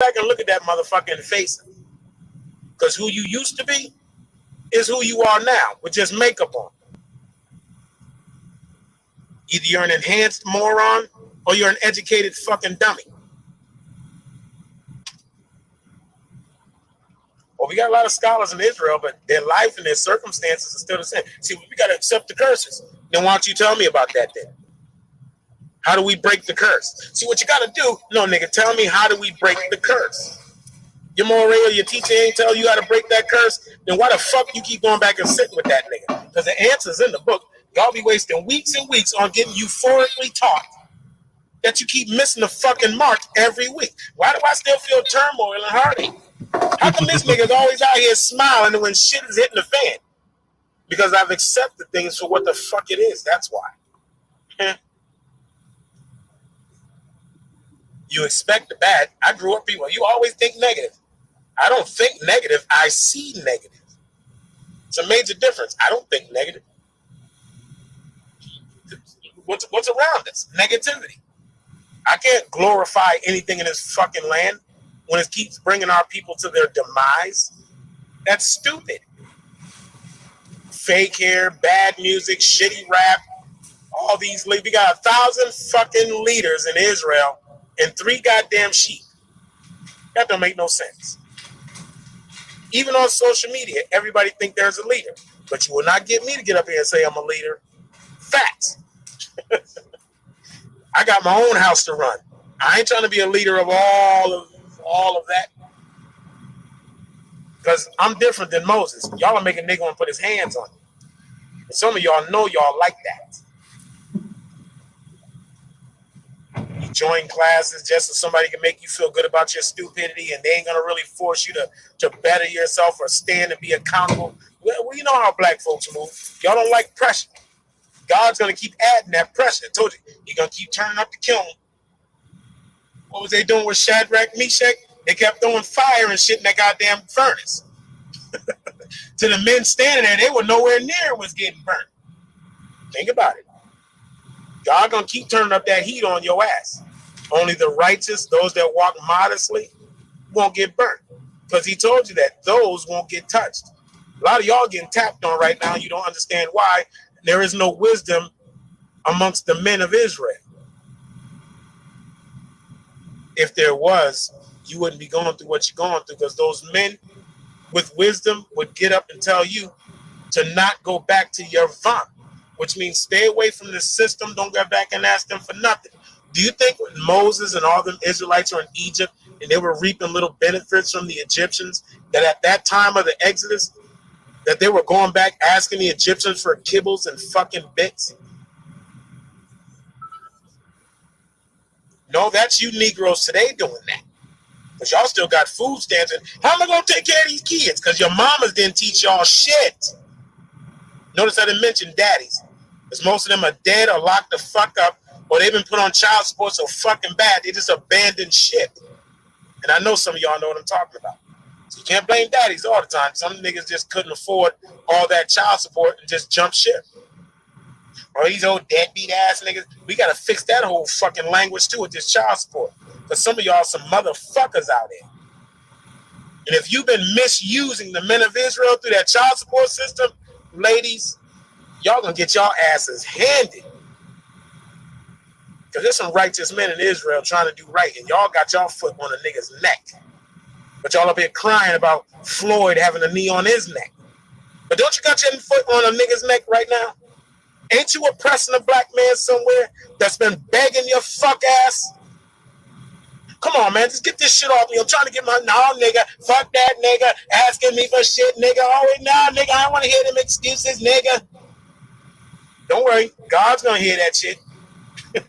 back and look at that motherfucker in the face. Because who you used to be is who you are now, with just makeup on. Either you're an enhanced moron or you're an educated fucking dummy. Well, we got a lot of scholars in Israel, but their life and their circumstances are still the same. See, we got to accept the curses. Then why don't you tell me about that then? How do we break the curse? See, what you got to do, no, nigga, tell me how do we break the curse? Your moral or your teacher ain't tell you how to break that curse, then why the fuck you keep going back and sitting with that nigga? Because the answer's in the book. Y'all be wasting weeks and weeks on getting euphorically taught that you keep missing the fucking mark every week. Why do I still feel turmoil and heartache? How come this nigga's always out here smiling when shit is hitting the fan? Because I've accepted things for what the fuck it is. That's why. You expect the bad. I grew up people. You always think negative. I don't think negative. I see negative. It's a major difference. I don't think negative. What's around us? Negativity. I can't glorify anything in this fucking land when it keeps bringing our people to their demise. That's stupid. Fake hair, bad music, shitty rap, all these. We got 1,000 fucking leaders in Israel and 3 goddamn sheep. That don't make no sense. Even on social media, everybody think there's a leader, but you will not get me to get up here and say I'm a leader. Facts. I got my own house to run. I ain't trying to be a leader of all of that. Because I'm different than Moses. Y'all are making a nigga want to put his hands on you. And some of y'all know y'all like that. You join classes just so somebody can make you feel good about your stupidity, and they ain't going to really force you to better yourself or stand and be accountable. Well, you know how black folks move. Y'all don't like pressure. God's going to keep adding that pressure. I told you, he's going to keep turning up the kiln. What was they doing with Shadrach, Meshach? They kept throwing fire and shit in that goddamn furnace. To the men standing there, they were nowhere near what's getting burnt. Think about it. God going to keep turning up that heat on your ass. Only the righteous, those that walk modestly, won't get burnt. Because he told you that those won't get touched. A lot of y'all getting tapped on right now. You don't understand why. There is no wisdom amongst the men of Israel. If there was, you wouldn't be going through what you're going through, because those men with wisdom would get up and tell you to not go back to your vomit, which means stay away from the system. Don't go back and ask them for nothing. Do you think when Moses and all them Israelites were in Egypt and they were reaping little benefits from the Egyptians, that at that time of the Exodus, that they were going back asking the Egyptians for kibbles and fucking bits? No, that's you Negroes today doing that. Because y'all still got food stamps. And how am I going to take care of these kids? Because your mamas didn't teach y'all shit. Notice I didn't mention daddies. Because most of them are dead or locked the fuck up, or they've been put on child support so fucking bad they just abandoned shit. And I know some of y'all know what I'm talking about. So you can't blame daddies all the time. Some niggas just couldn't afford all that child support and just jump ship. Or these old deadbeat ass niggas. We got to fix that whole fucking language too with this child support. Because some of y'all some motherfuckers out there. And if you've been misusing the men of Israel through that child support system, ladies, y'all gonna get y'all asses handed. Because there's some righteous men in Israel trying to do right, and y'all got y'all foot on a nigga's neck. But y'all up here crying about Floyd having a knee on his neck. But don't you got your foot on a nigga's neck right now? Ain't you oppressing a black man somewhere that's been begging your fuck ass? Come on, man, just get this shit off me. I'm trying to get my, no, nigga, fuck that nigga, asking me for shit, nigga. Oh, wait, no, nigga, I don't want to hear them excuses, nigga. Don't worry, God's going to hear that shit. And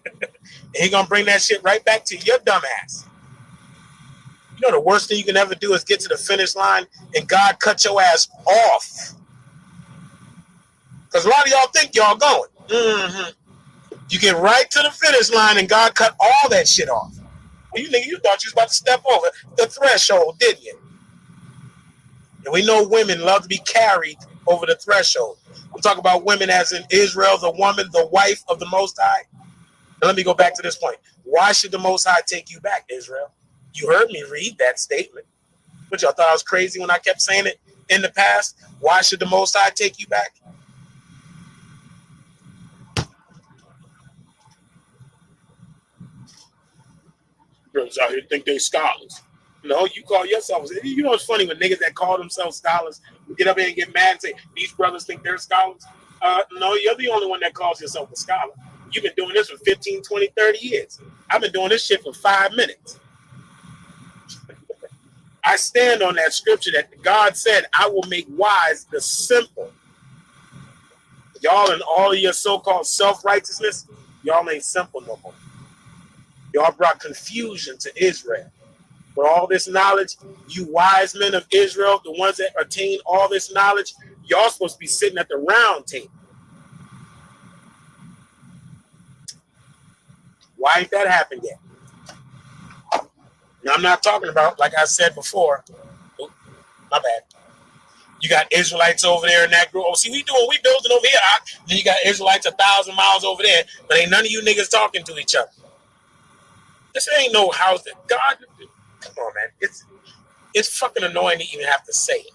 he going to bring that shit right back to your dumb ass. You know the worst thing you can ever do is get to the finish line and God cut your ass off. Because a lot of y'all think y'all going. You get right to the finish line and God cut all that shit off. You nigga, you thought you was about to step over the threshold, didn't you? And we know women love to be carried over the threshold. I'm talking about women as in Israel, the woman, the wife of the Most High. And let me go back to this point. Why should the Most High take you back, Israel? You heard me read that statement. But y'all thought I was crazy when I kept saying it in the past? Why should the Most High take you back? Brothers out here think they scholars. No, you call yourselves. You know, it's funny when niggas that call themselves scholars get up here and get mad and say, these brothers think they're scholars. No, you're the only one that calls yourself a scholar. You've been doing this for 15, 20, 30 years. I've been doing this shit for 5 minutes. I stand on that scripture that God said, I will make wise the simple. Y'all and all of your so-called self-righteousness, y'all ain't simple no more. Y'all brought confusion to Israel. With all this knowledge, you wise men of Israel, the ones that attain all this knowledge, y'all supposed to be sitting at the round table. Why ain't that happened yet? Now, I'm not talking about, like I said before, my bad. You got Israelites over there in that group. Oh, see, we building over here. Then you got Israelites 1,000 miles over there, but ain't none of you niggas talking to each other. This ain't no house that God. Come on, man. It's fucking annoying to even have to say it.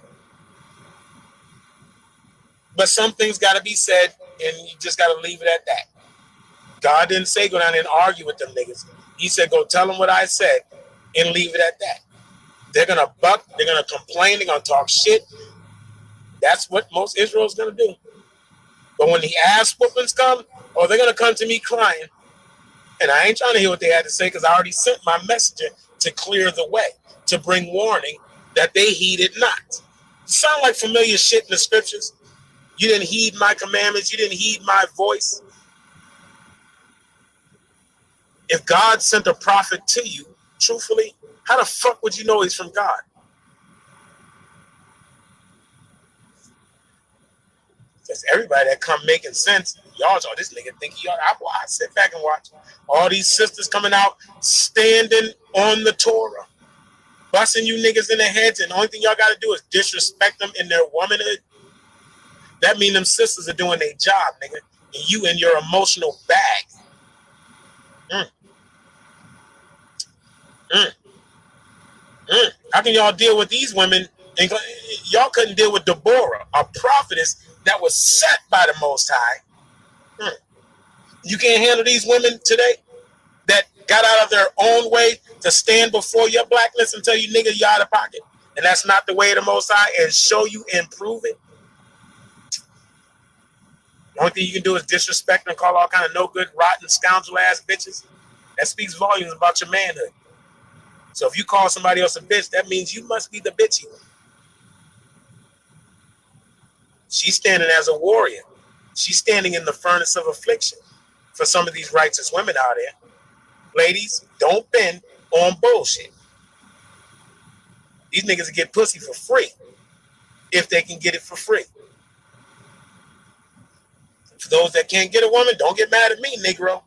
But some things got to be said, and you just got to leave it at that. God didn't say go down there and argue with them niggas. He said go tell them what I said and leave it at that. They're going to buck. They're going to complain. They're going to talk shit. That's what most Israel's going to do. But when the ass whoopings come, oh, they're going to come to me crying. And I ain't trying to hear what they had to say because I already sent my messenger to clear the way, to bring warning that they heeded not. Sound like familiar shit in the scriptures? You didn't heed my commandments. You didn't heed my voice. If God sent a prophet to you, truthfully, how the fuck would you know he's from God? Because everybody that come making sense, y'all, this nigga think he ought. I sit back and watch all these sisters coming out, standing on the Torah, busting you niggas in the heads, and the only thing y'all got to do is disrespect them in their womanhood. That mean them sisters are doing their job, nigga, and you in your emotional bag. How can y'all deal with these women? And y'all couldn't deal with Deborah, a prophetess that was set by the Most High. You can't handle these women today that got out of their own way to stand before your blackness and tell you, nigga, you out of pocket. And that's not the way of the Most High, and show you and prove it. The only thing you can do is disrespect and call all kind of no good, rotten, scoundrel ass bitches. That speaks volumes about your manhood. So if you call somebody else a bitch, that means you must be the bitchy one. She's standing as a warrior. She's standing in the furnace of affliction for some of these righteous women out there. Ladies, don't bend on bullshit. These niggas get pussy for free if they can get it for free. For those that can't get a woman, don't get mad at me, Negro.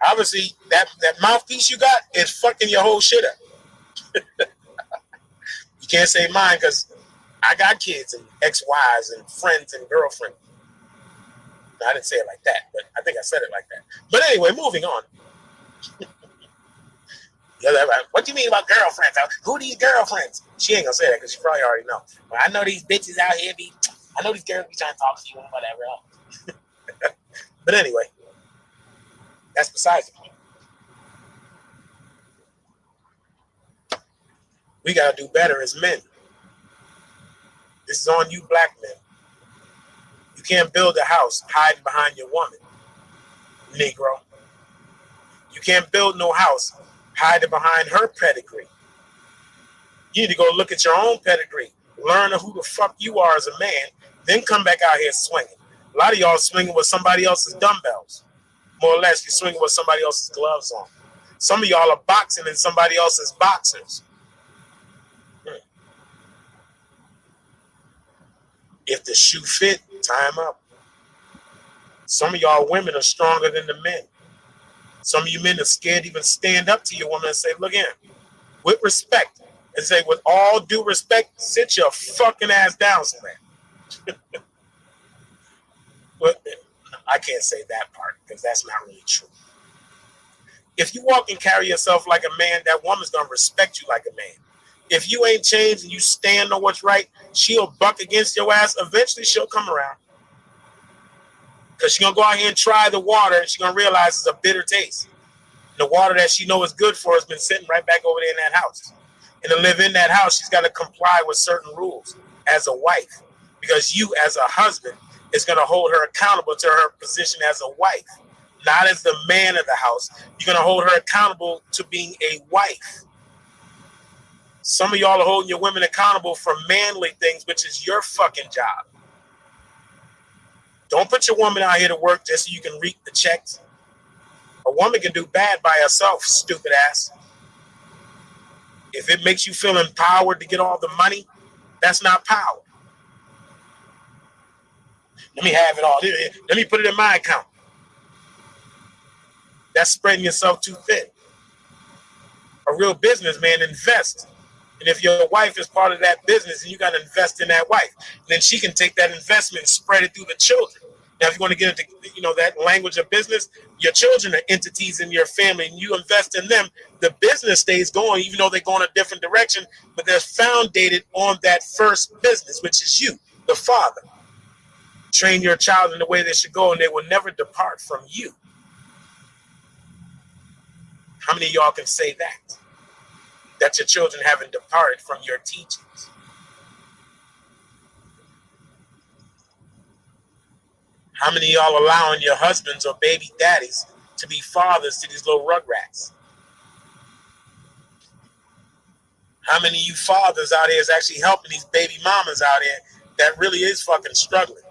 Obviously, that mouthpiece you got is fucking your whole shit up. You can't say mine because I got kids and ex-wives and friends and girlfriends. No, I didn't say it like that, but I think I said it like that. But anyway, moving on. What do you mean about girlfriends? Who are these girlfriends? She ain't gonna say that because she probably already know. But I know these bitches out here I know these girls be trying to talk to you and whatever else. But anyway, that's besides the point. We gotta do better as men. This is on you, black men. You can't build a house hiding behind your woman, Negro. You can't build no house hiding behind her pedigree. You need to go look at your own pedigree, learn who the fuck you are as a man, then come back out here swinging. A lot of y'all swinging with somebody else's dumbbells. More or less, you're swinging with somebody else's gloves on. Some of y'all are boxing in somebody else's boxers. If the shoe fit, tie him up. Some of y'all women are stronger than the men. Some of you men are scared to even stand up to your woman and say, look here, with respect, and say, with all due respect, sit your fucking ass down somewhere. But I can't say that part because that's not really true. If you walk and carry yourself like a man, that woman's going to respect you like a man. If you ain't changed and you stand on what's right, she'll buck against your ass. Eventually, she'll come around. Because she's going to go out here and try the water, and she's going to realize it's a bitter taste. And the water that she knows is good for has been sitting right back over there in that house. And to live in that house, she's got to comply with certain rules as a wife. Because you, as a husband, is going to hold her accountable to her position as a wife. Not as the man of the house. You're going to hold her accountable to being a wife. Some of y'all are holding your women accountable for manly things, which is your fucking job. Don't put your woman out here to work just so you can reap the checks. A woman can do bad by herself, stupid ass. If it makes you feel empowered to get all the money, that's not power. Let me have it all. Let me put it in my account. That's spreading yourself too thin. A real businessman invests. And if your wife is part of that business, and you got to invest in that wife, then she can take that investment and spread it through the children. Now, if you want to get into, that language of business, your children are entities in your family, and you invest in them. The business stays going, even though they're going a different direction, but they're founded on that first business, which is you, the father. Train your child in the way they should go, and they will never depart from you. How many of y'all can say that? That your children haven't departed from your teachings? How many of y'all allowing your husbands or baby daddies to be fathers to these little rugrats? How many of you fathers out here is actually helping these baby mamas out here that really is fucking struggling?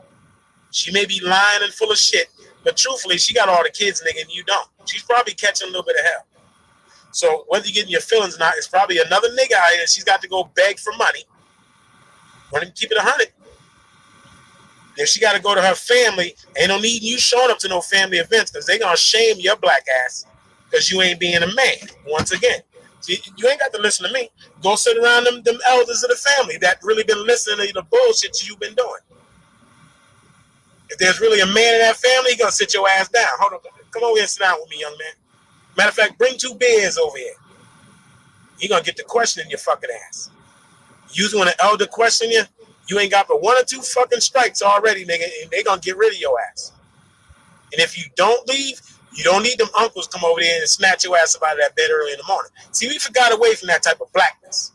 She may be lying and full of shit, but truthfully, she got all the kids, nigga, and you don't. She's probably catching a little bit of hell. So whether you're getting your feelings or not, it's probably another nigga out here. She's got to go beg for money. Want to keep it 100. If she got to go to her family, ain't no need you showing up to no family events because they going to shame your black ass because you ain't being a man. Once again, you ain't got to listen to me. Go sit around them elders of the family that really been listening to the bullshit you've been doing. If there's really a man in that family, he going to sit your ass down. Hold on. Come over here and sit down with me, young man. Matter of fact, bring 2 beers over here. You're going to get the question in your fucking ass. Usually when an elder question you, you ain't got but 1 or 2 fucking strikes already, nigga, and they going to get rid of your ass. And if you don't leave, you don't need them uncles come over there and snatch your ass up out of that bed early in the morning. See, we forgot away from that type of blackness,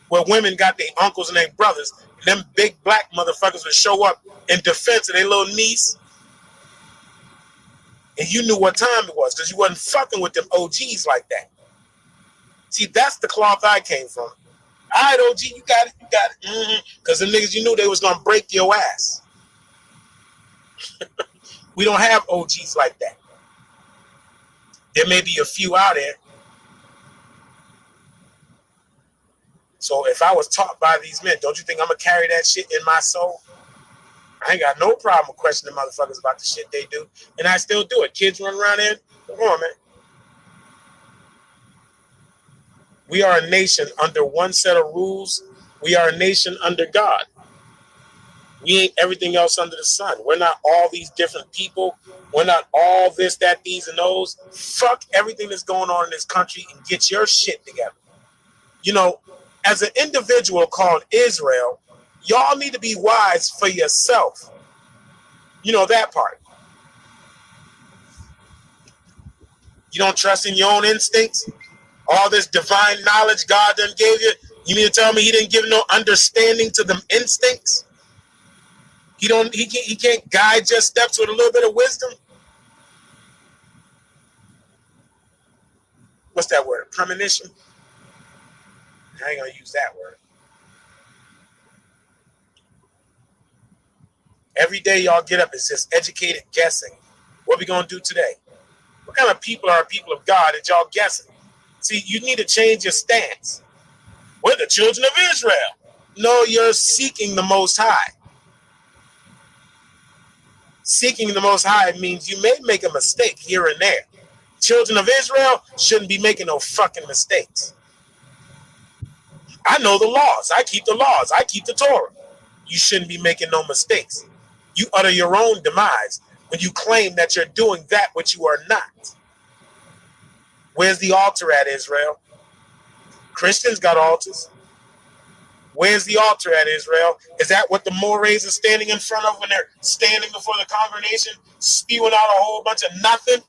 where women got their uncles and their brothers, and them big black motherfuckers would show up in defense of their little niece. And you knew what time it was because you wasn't fucking with them OGs like that. See, that's the cloth I came from. All right, OG, you got it. Because the niggas, you knew they was going to break your ass. We don't have OGs like that. There may be a few out there. So if I was taught by these men, don't you think I'm going to carry that shit in my soul? I ain't got no problem with questioning motherfuckers about the shit they do. And I still do it. Kids run around there. Come on, man. We are a nation under one set of rules. We are a nation under God. We ain't everything else under the sun. We're not all these different people. We're not all this, that, these, and those. Fuck everything that's going on in this country and get your shit together. You know, as an individual called Israel, y'all need to be wise for yourself. You know that part. You don't trust in your own instincts? All this divine knowledge God done gave you? You mean to tell me he didn't give no understanding to them instincts? He can't guide your steps with a little bit of wisdom? What's that word? A premonition? I ain't gonna use that word. Every day y'all get up, it's just educated guessing. What we gonna do today? What kind of people are people of God that y'all guessing? See, you need to change your stance. We're the children of Israel. No, you're seeking the Most High. Seeking the Most High means you may make a mistake here and there. Children of Israel shouldn't be making no fucking mistakes. I know the laws. I keep the laws. I keep the Torah. You shouldn't be making no mistakes. You utter your own demise when you claim that you're doing that which you are not. Where's the altar at, Israel? Christians got altars. Where's the altar at, Israel? Is that what the Morays are standing in front of when they're standing before the congregation, spewing out a whole bunch of nothing?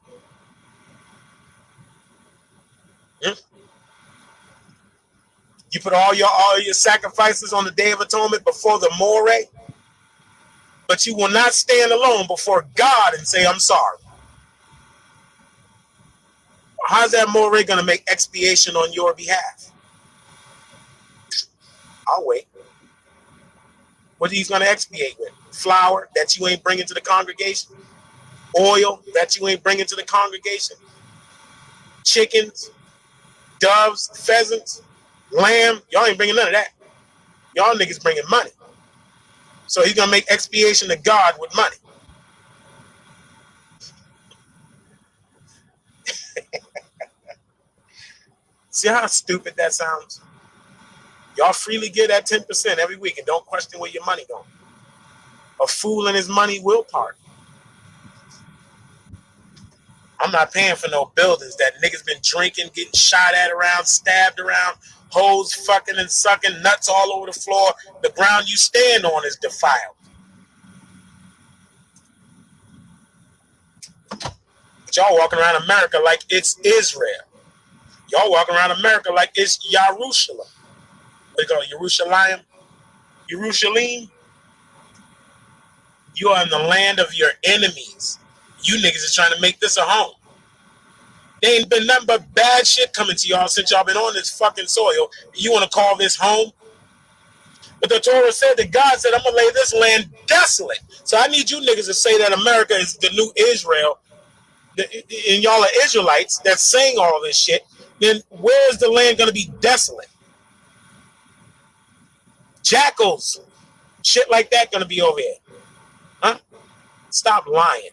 You put all your sacrifices on the Day of Atonement before the Moray, but you will not stand alone before God and say, I'm sorry. How's that Moray going to make expiation on your behalf? I'll wait. What he's going to expiate with? Flour that you ain't bringing to the congregation? Oil that you ain't bringing to the congregation? Chickens, doves, pheasants, lamb? Y'all ain't bringing none of that. Y'all niggas bringing money. So he's going to make expiation to God with money. See how stupid that sounds? Y'all freely give that 10% every week and don't question where your money going. A fool and his money will part. I'm not paying for no buildings that niggas been drinking, getting shot at around, stabbed around, hoes fucking and sucking, nuts all over the floor. The ground you stand on is defiled. But y'all walking around America like it's Israel. Y'all walking around America like it's Jerusalem. What do you call it? Jerusalem? Jerusalem? You are in the land of your enemies. You niggas is trying to make this a home. There ain't been nothing but bad shit coming to y'all since y'all been on this fucking soil. You want to call this home? But the Torah said that God said, I'm going to lay this land desolate. So I need you niggas to say that America is the new Israel. And y'all are Israelites that's saying all this shit. Then where's the land going to be desolate? Jackals. Shit like that going to be over here. Huh? Stop lying.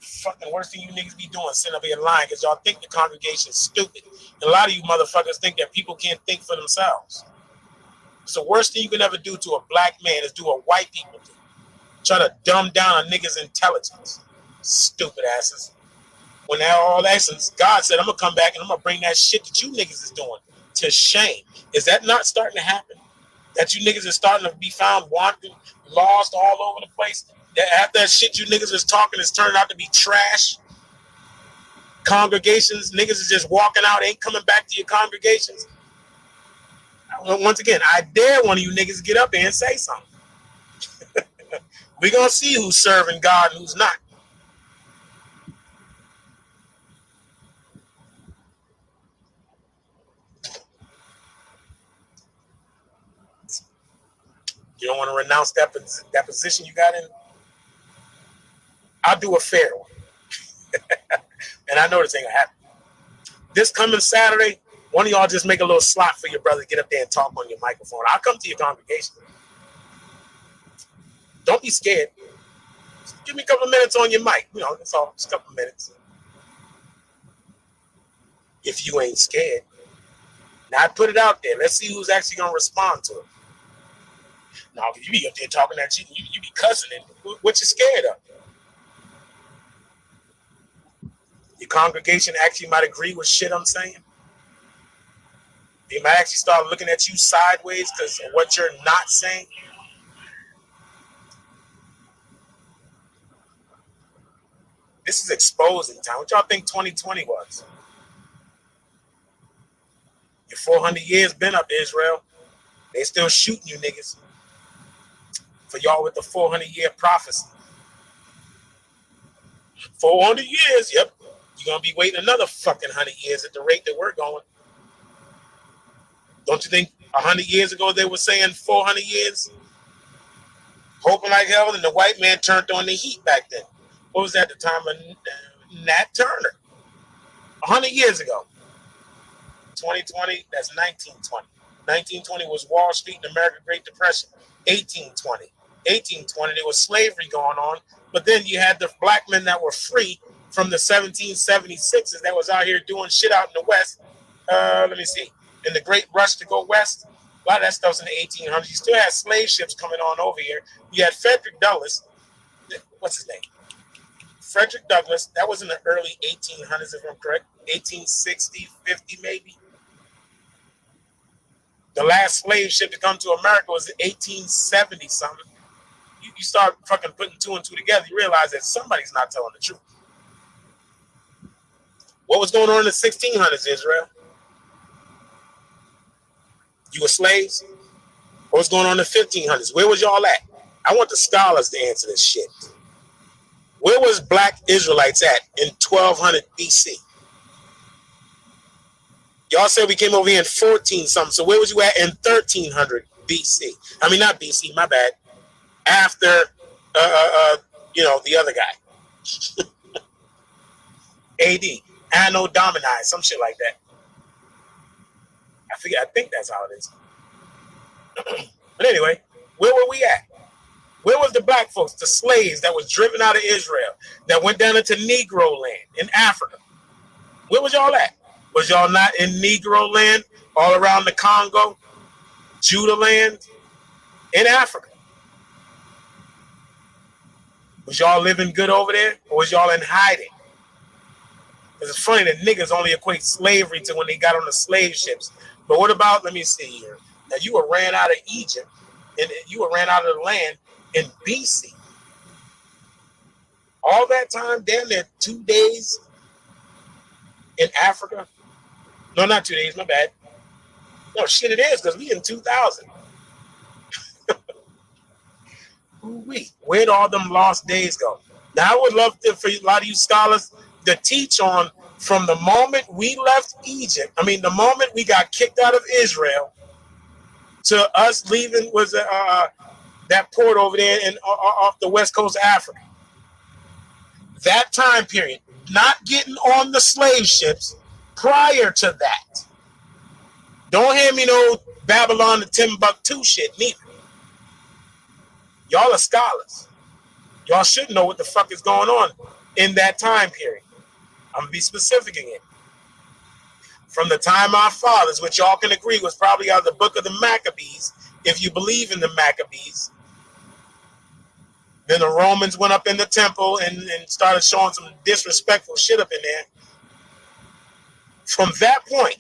Fucking worst thing you niggas be doing, sitting up here lying because y'all think the congregation is stupid. And a lot of you motherfuckers think that people can't think for themselves. It's the worst thing you can ever do to a black man is do what white people do. Try to dumb down a nigga's intelligence. Stupid asses. When they're all essence, God said, I'm going to come back and I'm going to bring that shit that you niggas is doing to shame. Is that not starting to happen? That you niggas is starting to be found wanting, lost all over the place? That after that shit you niggas is talking is turning out to be trash? Congregations, niggas is just walking out, ain't coming back to your congregations. Once again, I dare one of you niggas get up there and say something. We're going to see who's serving God and who's not. You don't want to renounce that position you got in? I'll do a fair one. And I know this ain't going to happen. This coming Saturday, one of y'all just make a little slot for your brother, get up there and talk on your microphone. I'll come to your congregation. Don't be scared. Just give me a couple of minutes on your mic. You know, that's all. Just a couple of minutes. If you ain't scared. Now, I put it out there. Let's see who's actually going to respond to it. Now, if you be up there talking that shit, you be cussing it. What you scared of? Your congregation actually might agree with shit I'm saying. They might actually start looking at you sideways because of what you're not saying. This is exposing time. What y'all think 2020 was? Your 400 years been up, Israel. They still shooting you niggas. For y'all with the 400-year prophecy. 400 years, yep. You're going to be waiting another fucking 100 years at the rate that we're going. Don't you think 100 years ago they were saying 400 years? Hoping like hell, and the white man turned on the heat back then. What was that, the time of Nat Turner? 100 years ago. 2020, that's 1920. 1920 was Wall Street and American Great Depression. 1820. 1820, there was slavery going on, but then you had the black men that were free from the 1776s that was out here doing shit out in the West. Let me see. In the Great Rush to go west, a lot of that stuff's in the 1800s. You still had slave ships coming on over here. You had Frederick Douglass. What's his name? Frederick Douglass, that was in the early 1800s, if I'm correct, 1860, 50 maybe. The last slave ship to come to America was in 1870 something. You start fucking putting two and two together, you realize that somebody's not telling the truth. What was going on in the 1600s, Israel? You were slaves? What was going on in the 1500s? Where was y'all at? I want the scholars to answer this shit. Where was black Israelites at in 1200 BC? Y'all said we came over here in 14 something. So where was you at in 1300 BC? I mean, not BC, my bad. After, the other guy. AD. Anno Domini, some shit like that. I think that's how it is. But anyway, where were we at? Where was the black folks, the slaves that was driven out of Israel, that went down into Negro land in Africa? Where was y'all at? Was y'all not in Negro land all around the Congo, Judah land, in Africa? Was y'all living good over there, or was y'all in hiding? Because it's funny that niggas only equate slavery to when they got on the slave ships. But what about, let me see here. Now, you were ran out of Egypt, and you were ran out of the land in BC. All that time, damn near 2 days in Africa. No, not 2 days, my bad. No, shit it is, because we in 2000. Where'd all them lost days go? Now, I would love for a lot of you scholars to teach on from the moment we left Egypt, the moment we got kicked out of Israel, to us leaving was that port over there off the west coast of Africa. That time period, not getting on the slave ships prior to that. Don't hand me no Babylon to Timbuktu shit, neither. Y'all are scholars. Y'all should know what the fuck is going on in that time period. I'm going to be specific again. From the time our fathers, which y'all can agree was probably out of the book of the Maccabees, if you believe in the Maccabees, then the Romans went up in the temple and started showing some disrespectful shit up in there. From that point,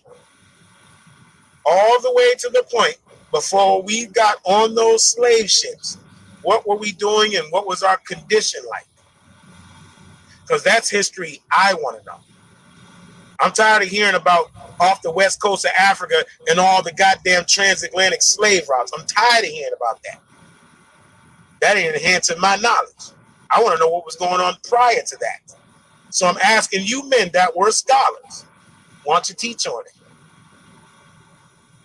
all the way to the point before we got on those slave ships, what were we doing and what was our condition like? Because that's history I want to know. I'm tired of hearing about off the west coast of Africa and all the goddamn transatlantic slave routes. I'm tired of hearing about that. That ain't enhancing my knowledge. I want to know what was going on prior to that. So I'm asking you men that were scholars, why don't you teach on it?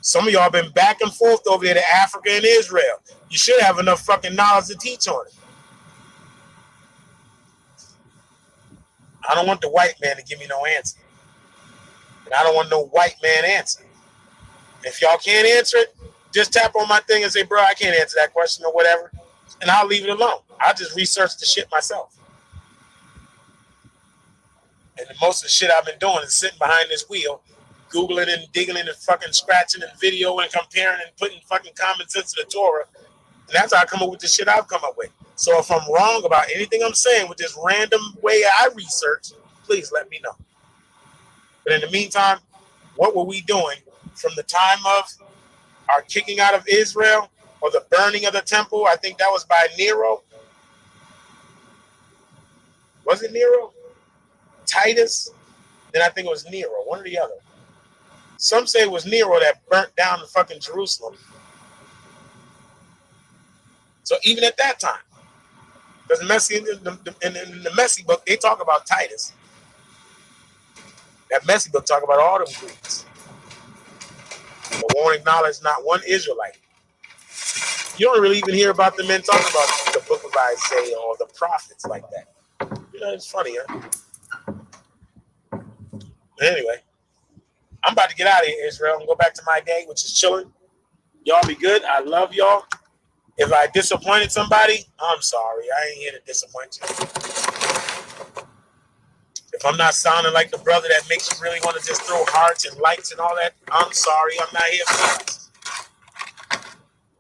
Some of y'all been back and forth over there to Africa and Israel. You should have enough fucking knowledge to teach on it. I don't want the white man to give me no answer. And I don't want no white man answer. If y'all can't answer it, just tap on my thing and say, bro, I can't answer that question or whatever. And I'll leave it alone. I'll just research the shit myself. And most of the shit I've been doing is sitting behind this wheel, Googling and digging and fucking scratching and video and comparing and putting fucking common sense to the Torah. And that's how I come up with the shit I've come up with. So if I'm wrong about anything I'm saying with this random way I research, please let me know. But in the meantime, what were we doing from the time of our kicking out of Israel or the burning of the temple? I think that was by Nero. Was it Nero? Titus? Then I think it was Nero, one or the other. Some say it was Nero that burnt down the fucking Jerusalem. So even at that time, because in the Messy book, they talk about Titus. That Messy book talk about all them Greeks. But won't acknowledge not one Israelite. You don't really even hear about the men talking about the book of Isaiah or the prophets like that. It's funny, huh? But anyway, I'm about to get out of here, Israel, and go back to my day, which is chilling. Y'all be good. I love y'all. If I disappointed somebody, I'm sorry. I ain't here to disappoint you. If I'm not sounding like the brother that makes you really want to just throw hearts and lights and all that, I'm sorry. I'm not here for that.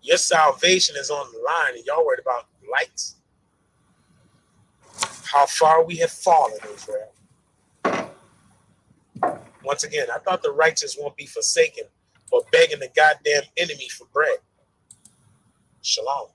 Your salvation is on the line, and y'all worried about lights. how far we have fallen, Israel. Once again, I thought the righteous won't be forsaken, but begging the goddamn enemy for bread. Shalom.